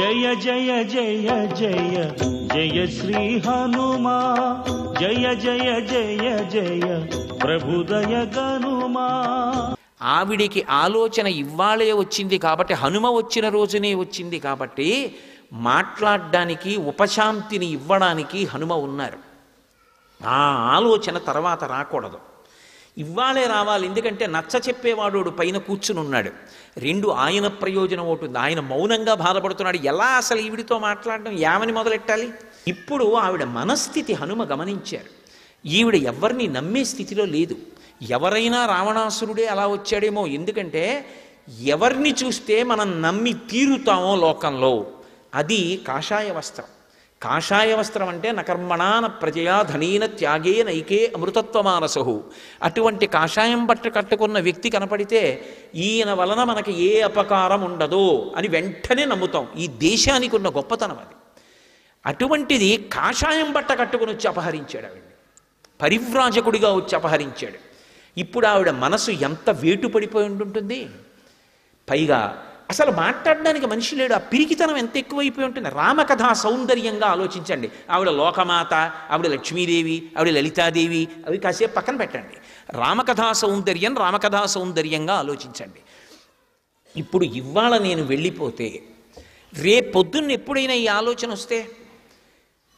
జయ జయ జయ జయ జయ శ్రీ హనుమా, జయ జయ జయ జయ ప్రభుదయ గనుమా. ఆవిడికి ఆలోచన ఇవ్వాలే వచ్చింది కాబట్టి, హనుమ వచ్చిన రోజునే వచ్చింది కాబట్టి మాట్లాడడానికి ఉపశాంతిని ఇవ్వడానికి హనుమ ఉన్నారు. ఆ ఆలోచన తర్వాత రాకూడదు, ఇవ్వాలే రావాలి. ఎందుకంటే నచ్చ చెప్పేవాడు పైన కూర్చుని ఉన్నాడు. రెండు, ఆయన ప్రయోజనం అవుతుంది. ఆయన మౌనంగా బాధపడుతున్నాడు. ఎలా అసలు ఈవిడితో మాట్లాడడం, ఏమని మొదలెట్టాలి? ఇప్పుడు ఆవిడ మనస్థితి హనుమ గమనించారు. ఈవిడ ఎవరిని నమ్మే స్థితిలో లేదు. ఎవరైనా రావణాసురుడే అలా వచ్చాడేమో, ఎందుకంటే ఎవరిని చూస్తే మనం నమ్మి తీరుతామో లోకంలో, అది కాషాయ వస్త్రం. కాషాయ వస్త్రం అంటే నకర్మణాన ప్రజయా ధనీన త్యాగే నైకే అమృతత్వమానసహు. అటువంటి కాషాయం బట్ట కట్టుకున్న వ్యక్తి కనపడితే ఈయన వలన మనకి ఏ అపకారం ఉండదు అని వెంటనే నమ్ముతాం. ఈ దేశానికి ఉన్న గొప్పతనం అది. అటువంటిది కాషాయం బట్ట కట్టుకుని వచ్చి అపహరించాడు ఆవిడ్ని, పరివ్రాజకుడిగా వచ్చి అపహరించాడు. ఇప్పుడు ఆవిడ మనసు ఎంత వేటు పడిపోయి ఉంటుంటుంది. పైగా అసలు మాట్లాడడానికి మనిషి లేడు. ఆ పిరికితనం ఎంత ఎక్కువైపోయి ఉంటుంది. రామకథా సౌందర్యంగా ఆలోచించండి. ఆవిడ లోకమాత, ఆవిడ లక్ష్మీదేవి, ఆవిడ లలితాదేవి, అవి కాసేపు పక్కన పెట్టండి. రామకథా సౌందర్యం రామకథా సౌందర్యంగా ఆలోచించండి. ఇప్పుడు ఇవాళ నేను వెళ్ళిపోతే రేపొద్దున్న ఎప్పుడైనా ఈ ఆలోచన వస్తే,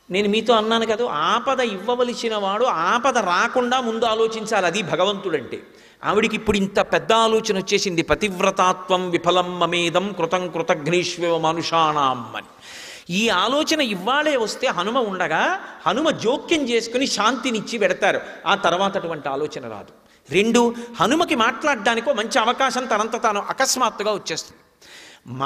నేను మీతో అన్నాను కదా, ఆపద ఇవ్వవలసిన వాడు ఆపద రాకుండా ముందు ఆలోచించాలి. అది భగవంతుడంటే. ఆవిడికి ఇప్పుడు ఇంత పెద్ద ఆలోచన వచ్చేసింది. పతివ్రతాత్వం విఫలం మమేదం కృతం కృతఘ్నేష్వ మనుషాణం అని. ఈ ఆలోచన ఇవ్వాలే వస్తే హనుమ ఉండగా హనుమ జోక్యం చేసుకుని శాంతినిచ్చి పెడతారు. ఆ తర్వాత అటువంటి ఆలోచన రాదు. రెండు, హనుమకి మాట్లాడడానికో మంచి అవకాశం తనంత తాను అకస్మాత్తుగా వచ్చేస్తుంది.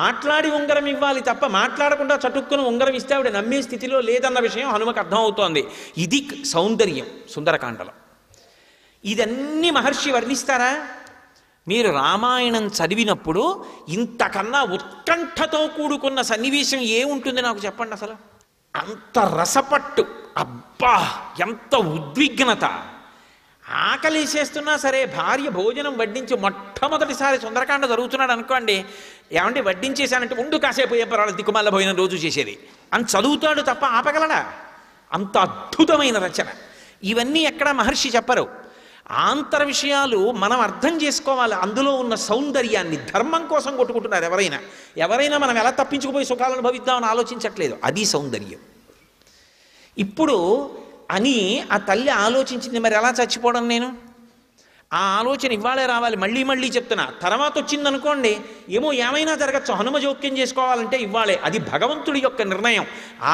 మాట్లాడి ఉంగరం ఇవ్వాలి తప్ప మాట్లాడకుండా చటుక్కును ఉంగరం ఇస్తే ఆవిడ నమ్మే స్థితిలో లేదన్న విషయం హనుమకు అర్థమవుతోంది. ఇది సౌందర్యం సుందరకాండలో. ఇదన్నీ మహర్షి వర్ణిస్తారా? మీరు రామాయణం చదివినప్పుడు ఇంతకన్నా ఉత్కంఠతో కూడుకున్న సన్నివేశం ఏముంటుంది నాకు చెప్పండి. అసలు అంత రసపట్టు, అబ్బా ఎంత ఉద్విగ్నత. ఆకలిసేస్తున్నా సరే భార్య భోజనం వడ్డించి మొట్టమొదటిసారి సుందరకాండ జరుగుతున్నాడు అనుకోండి, ఏమంటే వడ్డించేశానంటే ఉండు కాసేపు ఏం పర్వాలేదు దిక్కుమాల భోజనం రోజు చేసేది అని చదువుతాడు తప్ప ఆపగలడా? అంత అద్భుతమైన రచన. ఇవన్నీ ఎక్కడ మహర్షి చెప్పరు. ఆంతర విషయాలు మనం అర్థం చేసుకోవాలి. అందులో ఉన్న సౌందర్యాన్ని. ధర్మం కోసం కొట్టుకుంటున్నారు ఎవరైనా మనం ఎలా తప్పించుకుపోయి సుఖాలను అనుభవిద్దామని ఆలోచించట్లేదు. అది సౌందర్యం. ఇప్పుడు అని ఆ తల్లి ఆలోచించింది. మరి ఎలా చచ్చిపోవడం నేను? ఆ ఆలోచన ఇవ్వాలే రావాలి. మళ్ళీ మళ్ళీ చెప్తున్నా. తర్వాత వచ్చిందనుకోండి, ఏమైనా జరగచ్చు. హనుమ జోక్యం చేసుకోవాలంటే ఇవ్వాలే. అది భగవంతుడి యొక్క నిర్ణయం.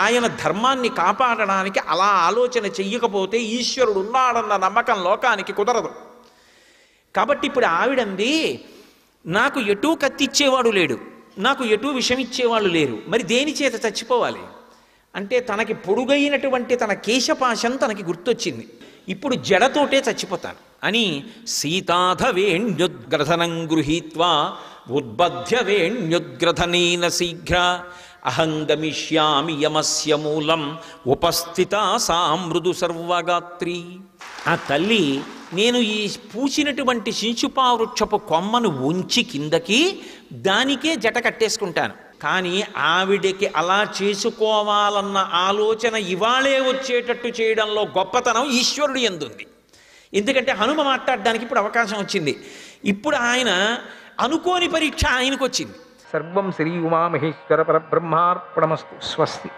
ఆయన ధర్మాన్ని కాపాడడానికి అలా ఆలోచన చెయ్యకపోతే ఈశ్వరుడు ఉన్నాడన్న నమ్మకం లోకానికి కుదరదు. కాబట్టి ఇప్పుడు ఆవిడంది, నాకు ఎటూ కత్తిచ్చేవాడు లేడు, నాకు ఎటూ విషమిచ్చేవాళ్ళు లేరు, మరి దేని చేత చచ్చిపోవాలి అంటే తనకి పొడుగైనటువంటి తన కేశపాశం తనకి గుర్తొచ్చింది. ఇప్పుడు జడతోటే చచ్చిపోతాను అని సీతాధవేణ్యుద్గ్రథనం గృహీత్వా ఉద్బధ్య వేణ్యుద్గ్రథనేన శీఘ్ర అహంగమిష్యామి యమస్య మూలం ఉపస్థిత సా మృదు సర్వగాత్రి. ఆ తల్లి, నేను ఈ పూసినటువంటి శింశుపావృక్షపు కొమ్మను ఉంచి కిందకి దానికే జట కట్టేసుకుంటాను. కానీ ఆవిడకి అలా చేసుకోవాలన్న ఆలోచన ఇవాళే వచ్చేటట్టు చేయడంలో గొప్పతనం ఈశ్వరుడు యందుంది. ఎందుకంటే హనుమ మాట్లాడడానికి ఇప్పుడు అవకాశం వచ్చింది. ఇప్పుడు ఆయన అనుకోని పరీక్ష ఆయనకు వచ్చింది. సర్వం శ్రీ ఉమామహేశ్వర పరబ్రహ్మార్పణమస్తు. స్వస్తి.